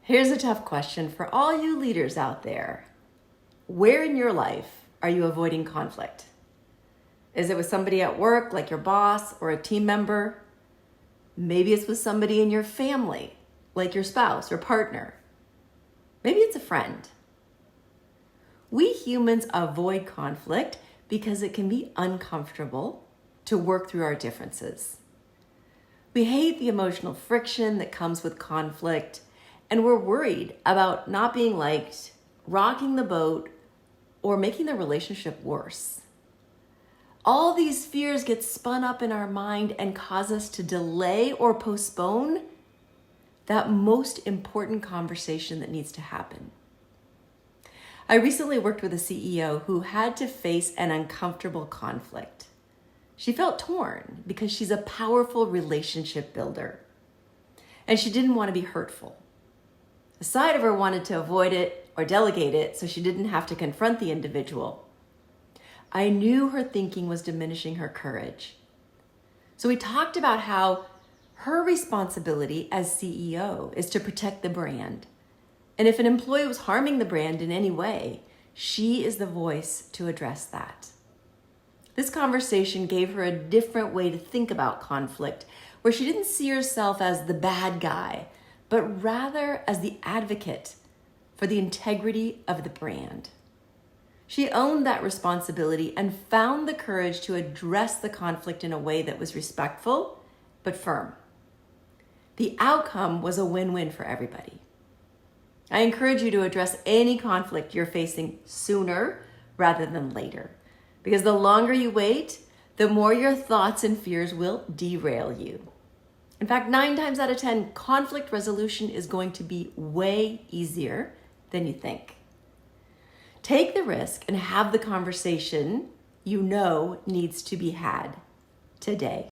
Here's a tough question for all you leaders out there. Where in your life are you avoiding conflict? Is it with somebody at work, like your boss or a team member? Maybe it's with somebody in your family, like your spouse or partner. Maybe it's a friend. We humans avoid conflict because it can be uncomfortable to work through our differences. We hate the emotional friction that comes with conflict, and we're worried about not being liked, rocking the boat, or making the relationship worse. All these fears get spun up in our mind and cause us to delay or postpone that most important conversation that needs to happen. I recently worked with a CEO who had to face an uncomfortable conflict. She felt torn because she's a powerful relationship builder, and she didn't want to be hurtful. A side of her wanted to avoid it or delegate it so she didn't have to confront the individual. I knew her thinking was diminishing her courage. So we talked about how her responsibility as CEO is to protect the brand. And if an employee was harming the brand in any way, she is the voice to address that. This conversation gave her a different way to think about conflict, where she didn't see herself as the bad guy, but rather as the advocate for the integrity of the brand. She owned that responsibility and found the courage to address the conflict in a way that was respectful but firm. The outcome was a win-win for everybody. I encourage you to address any conflict you're facing sooner rather than later, because the longer you wait, the more your thoughts and fears will derail you. In fact, 9 times out of 10, conflict resolution is going to be way easier than you think. Take the risk and have the conversation you know needs to be had today.